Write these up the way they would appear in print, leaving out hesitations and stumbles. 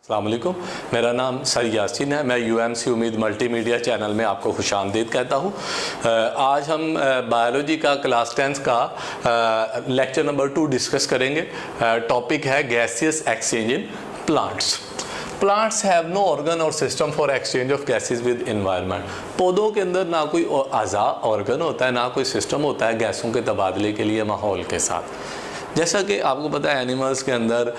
अस्सलाम वालेकुम, मेरा नाम सर यासीन है। मैं यूएमसी उम्मीद मल्टीमीडिया चैनल में आपको खुशामदीद कहता हूँ। आज हम बायोलॉजी का क्लास 10 का लेक्चर नंबर 2 डिस्कस करेंगे। टॉपिक है gaseous exchange in plants. Plants have no organ और system for exchange of gases with environment. पौधों के अंदर ना कोई अज़ा ऑर्गन होता है, ना कोई सिस्टम होता है गैसों के तबादले के लिए माहौल के साथ। जैसा कि आपको पता है एनिमल्स के अंदर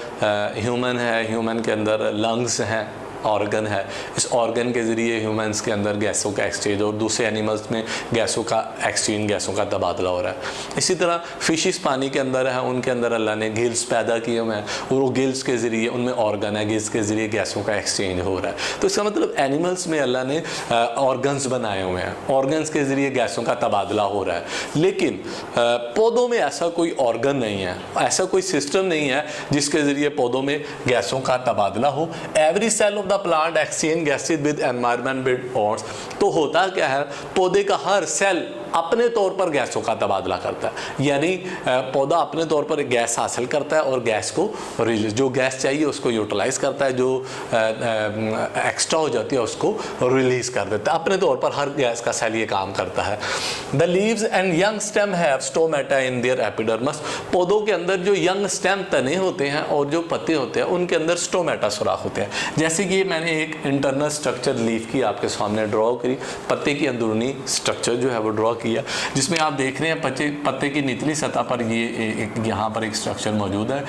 ह्यूमन है, ह्यूमन के अंदर लंग्स हैं, ऑर्गन है। इस ऑर्गन के ज़रिए ह्यूमंस के अंदर गैसों का एक्सचेंज और दूसरे एनिमल्स में गैसों का एक्सचेंज, गैसों का तबादला हो रहा है। इसी तरह फिशिस पानी के अंदर है, उनके अंदर अल्लाह ने गिल्स पैदा किए हुए हैं और वो गिल्स के ज़रिए, उनमें ऑर्गन है, गिल्स के ज़रिए गैसों का एक्सचेंज हो रहा है। तो इसका मतलब एनिमल्स में अल्लाह ने ऑर्गन्स बनाए हुए हैं, ऑर्गन्स के ज़रिए गैसों का तबादला हो रहा है। लेकिन पौधों में ऐसा कोई ऑर्गन नहीं है, ऐसा कोई सिस्टम नहीं है जिसके ज़रिए पौधों में गैसों का तबादला हो। Every cell of the plant exchange gases with environment with ऑर्स। तो होता क्या है, पौधे का हर सेल अपने तौर पर गैसों का तबादला करता है, यानी पौधा अपने तौर पर गैस हासिल करता है और गैस को रिलीज, जो गैस चाहिए उसको यूटिलाइज करता है, जो एक्स्ट्रा हो जाती है उसको रिलीज कर देता है। अपने तौर पर हर गैस का सेल ये काम करता है। The leaves and young stem have stomata in their epidermis. पौधों के अंदर जो यंग स्टेम तने होते हैं और जो पत्ते होते हैं उनके अंदर स्टोमेटा सुराख होते हैं। जैसे कि मैंने एक इंटरनल स्ट्रक्चर लीफ की आपके सामने ड्रॉ करी, पत्ते की अंदरूनी स्ट्रक्चर जो है वो ड्रॉ किया, जिसमें आप देख रहे हैं पत्ते की निचली सतह पर ये यहाँ पर एक स्ट्रक्चर मौजूद है।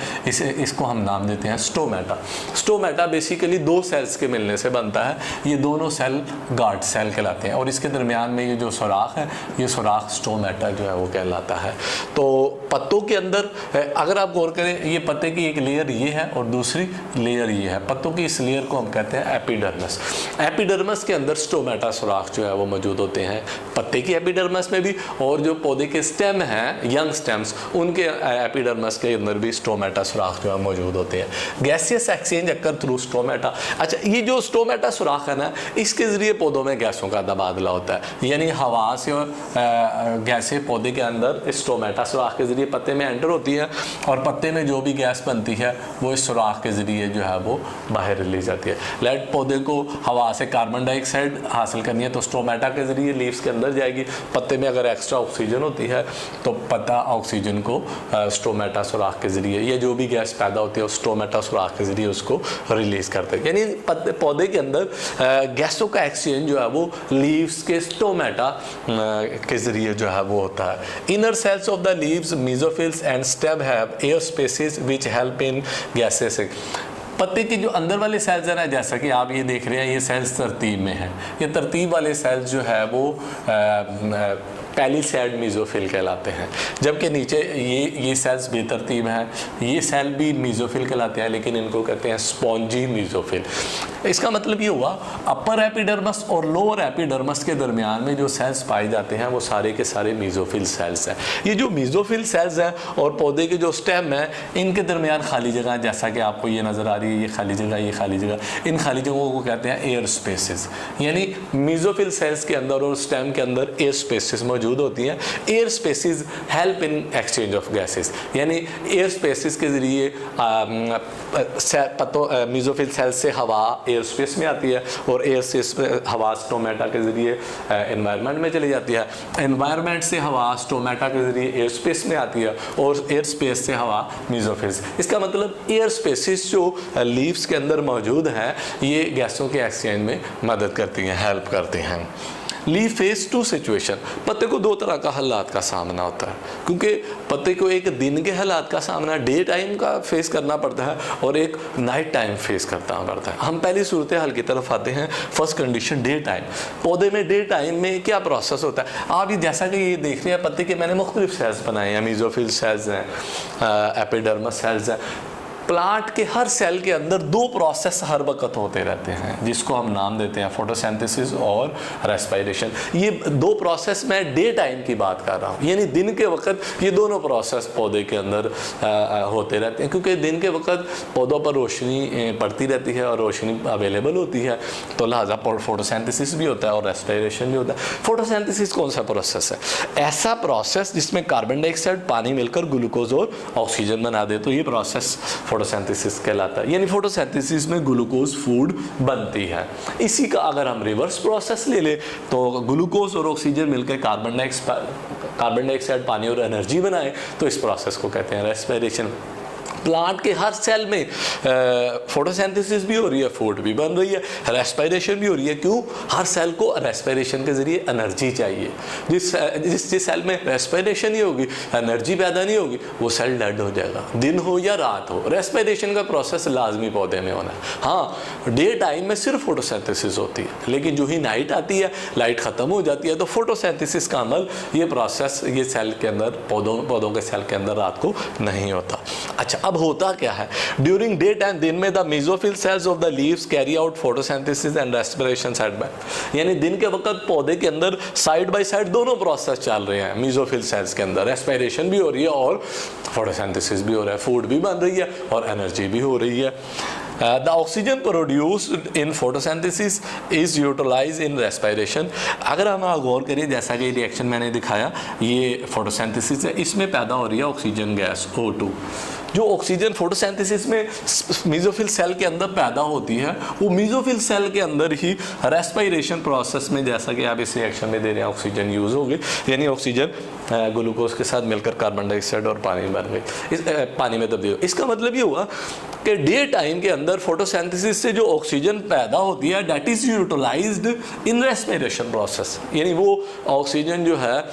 इसको हम नाम देते हैं स्टोमेटा। स्टोमेटा बेसिकली दो सेल्स के मिलने से बनता है। ये दोनों सेल गार्ड सेल कहलाते हैं और इसके दरमियान में ये जो सुराख है, ये सुराख स्टोमेटा जो है वो कहलाता है। तो पत्तों के अंदर अगर आप गौर करें, ये पत्ते की एक लेयर ये है और दूसरी लेयर ये है। पत्तों की इस लेयर को हम कहते हैं एपिडर्मस। एपिडर्मस के अंदर स्टोमेटा सुराख जो है वो मौजूद होते हैं, पत्ते की एपिडर्मस में भी, और जो पौधे के स्टेम हैं, यंग स्टेम्स, उनके एपिडर्मस के अंदर भी स्टोमेटा सुराख जो है मौजूद होते हैं। Gaseous exchange occur through stomata. अच्छा, ये जो स्टोमेटा सुराख है ना, इसके ज़रिए पौधों में गैसों का तबादला होता है, यानी हवा से गैसें पौधे के अंदर स्टोमेटा सुराख के ज़रिए पत्ते में एंटर होती है और पत्ते में जो भी गैस बनती है वो इस सुराख के ज़रिए जो है वो बाहर रिलीज जाती है। लेट पौधे को हवा से कार्बन डाइऑक्साइड हासिल करनी है तो स्टोमेटा के ज़रिए लीव्स के अंदर जाएगी। पत्ते में अगर एक्स्ट्रा ऑक्सीजन होती है तो पत्ता ऑक्सीजन को स्टोमेटा सुराख के ज़रिए, या जो भी गैस पैदा होती है स्टोमेटा सुराख के ज़रिए उसको रिलीज़ करते हैं। यानी पौधे के अंदर गैसों का एक्सचेंज जो है वो लीव्स के स्टोमेटा के ज़रिए जो है वो होता है। Inner cells of the leaves, mesophylls and stem have air spaces which help in gases. पत्ते के जो अंदर वाले सेल्स हैं ना, जैसा कि आप ये देख रहे हैं, ये सेल्स तरतीब में हैं। ये तरतीब वाले सेल्स जो है वो पैलिसैड मेसोफिल कहलाते हैं, जबकि नीचे ये सेल्स बेतरतीब हैं, ये सेल भी मेसोफिल कहलाते हैं, लेकिन इनको कहते हैं स्पॉन्जी मेसोफिल। इसका मतलब ये हुआ, अपर एपिडर्मस और लोअर एपिडर्मस के दरमियान में जो सेल्स पाए जाते हैं वो सारे के सारे मेसोफिल सेल्स हैं। ये जो मेसोफिल सेल्स हैं और पौधे के जो स्टेम हैं, इनके दरमियान खाली जगह, जैसा कि आपको ये नज़र आ रही है, ये खाली जगह, ये खाली जगह, इन खाली जगहों को कहते हैं एयर स्पेसेस। यानी मेसोफिल सेल्स के अंदर और स्टेम के अंदर एयर स्पेसेस मौजूद होती हैं। Air spaces help in exchange of gases, यानी एयर स्पेसेस के ज़रिए मेसोफिल सेल्स से हवा एयर स्पेस में आती है और एयर स्पेस हवा स्टोमेटा के ज़रिए एनवायरनमेंट में चली जाती है। एनवायरनमेंट से हवा स्टोमेटा के ज़रिए एयर स्पेस में आती है और एयर स्पेस से हवा मेसोफिल्स। इसका मतलब एयर स्पेसिस जो लीव्स के अंदर मौजूद हैं, ये गैसों के एक्सचेंज में मदद करती हैं, हेल्प करती हैं। Leaf face to situation. पत्ते को दो तरह का हालात का सामना होता है, क्योंकि पत्ते को एक दिन के हालात का सामना डे टाइम का फेस करना पड़ता है और एक नाइट टाइम फेस करना पड़ता है। हम पहली सूरत हाल की तरफ आते हैं। First condition day time. पौधे में डे टाइम में क्या प्रोसेस होता है, आप ये जैसा कि ये देख रहे हैं, पत्ते के मैंने मुख्तलिफ सेल्स बनाए हैं, मेसोफिल सेल्स हैं, एपिडर्मस सेल्स हैं। प्लांट के हर सेल के अंदर दो प्रोसेस हर वक्त होते रहते हैं, जिसको हम नाम देते हैं फोटोसिंथेसिस और रेस्पिरेशन। ये दो प्रोसेस मैं डे टाइम की बात कर रहा हूँ, यानी दिन के वक्त ये दोनों प्रोसेस पौधे के अंदर होते रहते हैं, क्योंकि दिन के वक्त पौधों पर रोशनी पड़ती रहती है और रोशनी अवेलेबल होती है, तो लिहाजा फोटोसिंथेसिस भी होता है और रेस्पिरेशन भी होता है। फोटोसिंथेसिस कौन सा प्रोसेस है? ऐसा प्रोसेस जिसमें कार्बन डाइऑक्साइड, पानी मिलकर ग्लूकोज और ऑक्सीजन बना दे, तो ये प्रोसेस फोटोसिंथेसिस कहलाता है। यानी फोटोसिंथेसिस में ग्लूकोज फूड बनती है। इसी का अगर हम रिवर्स प्रोसेस ले ले तो ग्लूकोज और ऑक्सीजन मिलकर कार्बन डाइऑक्साइड, पानी और एनर्जी बनाए, तो इस प्रोसेस को कहते हैं रेस्पिरेशन। प्लांट के हर सेल में फोटोसिंथेसिस भी हो रही है, फूड भी बन रही है, रेस्पिरेशन भी हो रही है। क्यों? हर सेल को रेस्पिरेशन के जरिए एनर्जी चाहिए। जिस सेल में रेस्पिरेशन नहीं होगी, एनर्जी पैदा नहीं होगी, वो सेल डेड हो जाएगा, दिन हो या रात हो। रेस्पिरेशन का प्रोसेस लाजमी पौधे में होना है। हाँ, डे टाइम में सिर्फ फोटोसिंथेसिस होती है, लेकिन जो ही नाइट आती है, लाइट खत्म हो जाती है, तो फोटोसिंथेसिस का अमल, ये प्रोसेस, ये सेल के अंदर, पौधों के सेल के अंदर रात को नहीं होता। अच्छा, अब होता क्या है? ड्यूरिंग डे टाइम, दिन में, the mesophyll cells of the leaves carry out photosynthesis and respiration side by. यानी दिन के वक्त पौधे के अंदर साइड बाय साइड दोनों प्रोसेस चल रहे हैं। मेसोफिल सेल्स के अंदर रेस्पिरेशन भी हो रही है और फोटोसिंथेसिस भी हो रहा है, फूड भी बन रही है और एनर्जी भी हो रही है। The oxygen produced in photosynthesis is utilized in respiration। अगर हम गौर करें, जैसा कि रिएक्शन मैंने दिखाया, ये फोटोसिंथेसिस है, इसमें पैदा हो रही है ऑक्सीजन गैस O2। जो ऑक्सीजन फोटोसिंथेसिस में मेसोफिल सेल के अंदर पैदा होती है, वो मेसोफिल सेल के अंदर ही रेस्पिरेशन प्रोसेस में, जैसा कि आप इस रिएक्शन में दे रहे हैं, ऑक्सीजन यूज़ होगी, यानी ऑक्सीजन ग्लूकोज के साथ मिलकर कार्बन डाइऑक्साइड और पानी बन गई, पानी में तब्दील। इसका मतलब ये हुआ कि डे टाइम के अंदर फोटोसिंथेसिस से जो ऑक्सीजन पैदा होती है, that is utilized in respiration process. यानी वो ऑक्सीजन जो है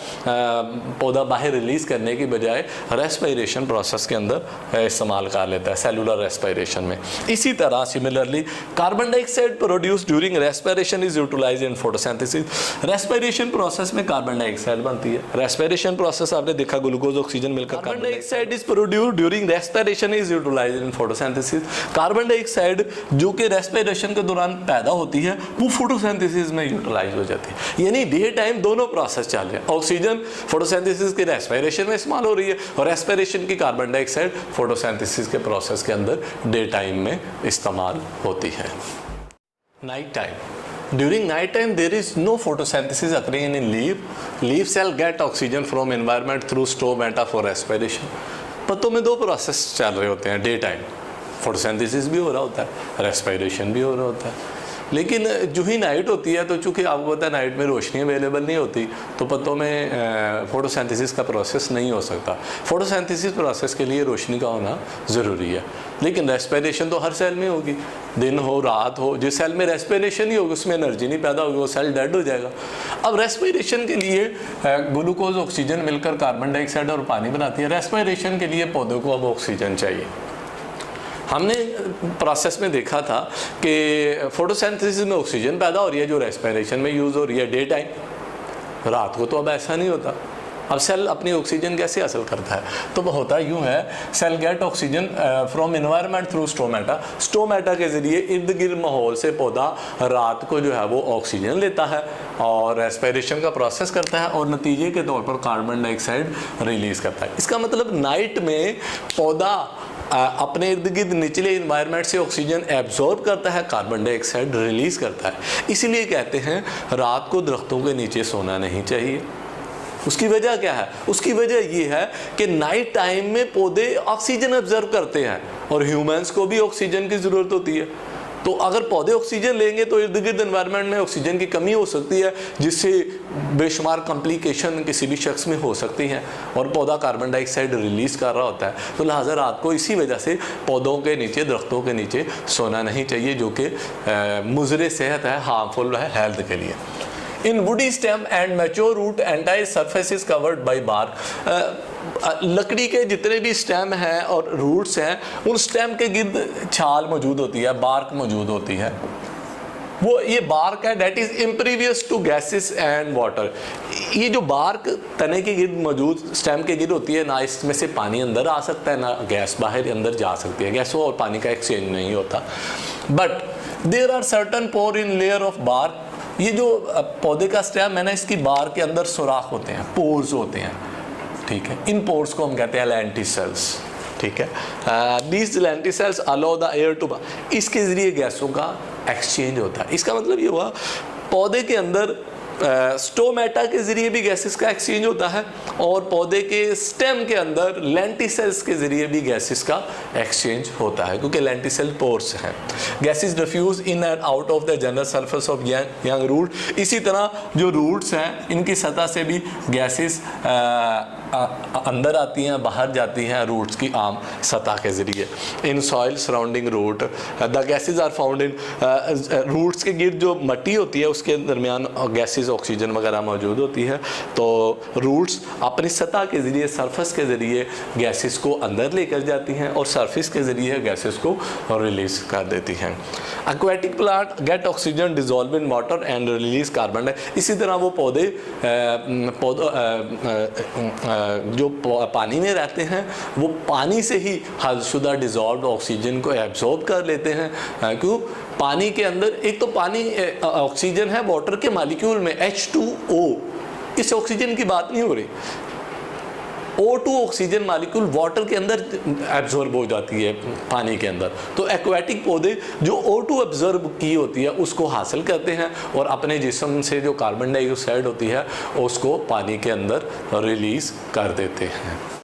पौधा बाहर रिलीज करने की बजाय रेस्पिरेशन प्रोसेस के अंदर इस्तेमाल कर लेता है, सेलुलर रेस्पिरेशन में। इसी तरह similarly carbon dioxide produce during respiration is utilized in photosynthesis. Respiration process में कार्बन डाइऑक्साइड बनती है। रेस्पिरेशन प्रोसेस आपने देखा, ग्लूकोज ऑक्सीजन मिलकर carbon dioxide is produced during respiration is utilized in photosynthesis. Carbon dioxide जो कि रेस्पिरेशन के दौरान पैदा होती है, वो फोटोसिंथेसिस में यूटिलाइज हो जाती है। यानी डे टाइम दोनों प्रोसेस चल रहे हैं। ऑक्सीजन फोटोसिंथेसिस के रेस्पिरेशन में इस्तेमाल हो रही है और रेस्पिरेशन की कार्बन डाइऑक्साइड फोटोसिंथेसिस के प्रोसेस के अंदर डे टाइम में इस्तेमाल होती है। Night time, during night time there is no photosynthesis occurring in leaf cell get oxygen from environment through stomata for respiration। पत्तों में दो प्रोसेस चल रहे होते हैं डे टाइम, फोटोसिंथेसिस भी हो रहा होता है, रेस्पिरेशन भी हो रहा होता है। लेकिन जो ही नाइट होती है, तो चूँकि आपको पता है नाइट में रोशनी अवेलेबल नहीं होती, तो पत्तों में फोटोसिंथेसिस का प्रोसेस नहीं हो सकता। फोटोसिंथेसिस प्रोसेस के लिए रोशनी का होना ज़रूरी है। लेकिन रेस्पिरेशन तो हर सेल में होगी, दिन हो रात हो। जिस सेल में रेस्पिरेशन नहीं होगी, उसमें एनर्जी नहीं पैदा होगी, वो सेल डेड हो जाएगा। अब रेस्पिरेशन के लिए ग्लूकोज ऑक्सीजन मिलकर कार्बन डाइऑक्साइड और पानी बनाती है। रेस्पिरेशन के लिए पौधों को अब ऑक्सीजन चाहिए। हमने प्रोसेस में देखा था कि फोटोसिंथेसिस में ऑक्सीजन पैदा हो रही है जो रेस्पिरेशन में यूज़ हो रही है डे टाइम। रात को तो अब ऐसा नहीं होता। अब सेल अपनी ऑक्सीजन कैसे हासिल करता है? तो वो होता यूँ है, cell get oxygen from environment through stomata. Stomata के ज़रिए इर्द गिर्द माहौल से पौधा रात को जो है वो ऑक्सीजन लेता है और रेस्पिरेशन का प्रोसेस करता है और नतीजे के तौर पर कार्बन डाइऑक्साइड रिलीज़ करता है। इसका मतलब नाइट में पौधा अपने इर्द गिर्द निचले इन्वायरमेंट से ऑक्सीजन एब्जॉर्ब करता है, कार्बन डाइऑक्साइड रिलीज करता है। इसीलिए कहते हैं रात को दरख्तों के नीचे सोना नहीं चाहिए। उसकी वजह क्या है? उसकी वजह ये है कि नाइट टाइम में पौधे ऑक्सीजन एब्जॉर्ब करते हैं और ह्यूमंस को भी ऑक्सीजन की ज़रूरत होती है। तो अगर पौधे ऑक्सीजन लेंगे तो इर्द गिर्द एनवायरनमेंट में ऑक्सीजन की कमी हो सकती है, जिससे बेशुमार कॉम्प्लिकेशन किसी भी शख्स में हो सकती हैं और पौधा कार्बन डाइऑक्साइड रिलीज़ कर रहा होता है। तो लिहाजा रात को इसी वजह से पौधों के नीचे, दरख्तों के नीचे सोना नहीं चाहिए, जो कि मुज़र सेहत है, हार्मफुल है हेल्थ के लिए। In woody stem and mature root entire surface is covered by bark. लकड़ी के जितने भी स्टेम हैं और रूट्स हैं, उन स्टेम के गिर्द छाल मौजूद होती है, बार्क मौजूद होती है। वो ये बार्क है that is impervious to gases and water. ये जो बार्क तने के गिर्द मौजूद, स्टेम के गिर्द होती है, ना इसमें से पानी अंदर आ सकता है, ना गैस बाहर अंदर जा सकती है। गैसों और पानी का एक्सचेंज नहीं होता। But there are certain pore in layer of bark. ये जो पौधे का स्टेम है ना, इसकी बार्क के अंदर सुराख होते हैं, पोर्स होते हैं, ठीक है। इन पोर्स को हम कहते हैं लेंटिसेल्स, ठीक है। These lenticels allow the air to, इसके ज़रिए गैसों का एक्सचेंज होता है। इसका मतलब ये हुआ पौधे के अंदर स्टोमेटा के ज़रिए भी गैसेस का एक्सचेंज होता है और पौधे के स्टेम के अंदर लेंटिसेल्स के ज़रिए भी गैसेस का एक्सचेंज होता है, क्योंकि लेंटिसेल पोर्स हैं। Gases diffuse in and out of the general surface of young root. इसी तरह जो रूट्स हैं इनकी सतह से भी गैसेस अंदर आती हैं, बाहर जाती हैं रूट्स की आम सतह के ज़रिए। In soil surrounding root the gases are found in, roots के गिर्द जो मट्टी होती है उसके दरमियान गैसेज ऑक्सीजन वगैरह मौजूद होती है। तो रूट्स अपनी सतह के ज़रिए, सरफेस के ज़रिए गैसेस को अंदर लेकर जाती हैं और सरफेस के ज़रिए गैसेस को रिलीज़ कर देती हैं। Aquatic plant gate oxygen dissolve in water and release carbon dioxide. इसी तरह वो पौधे जो पानी में रहते हैं वो पानी से ही हलशुदा डिजॉल्व ऑक्सीजन को एब्जॉर्ब कर लेते हैं। क्यों? पानी के अंदर एक तो पानी ऑक्सीजन है वाटर के मॉलिक्यूल में H2O, इस ऑक्सीजन की बात नहीं हो रही। O2 ऑक्सीजन मॉलिक्यूल वाटर के अंदर एब्जॉर्ब हो जाती है पानी के अंदर। तो एक्वेटिक पौधे जो O2 एब्जॉर्ब की होती है उसको हासिल करते हैं और अपने जिस्म से जो कार्बन डाइऑक्साइड होती है उसको पानी के अंदर रिलीज़ कर देते हैं।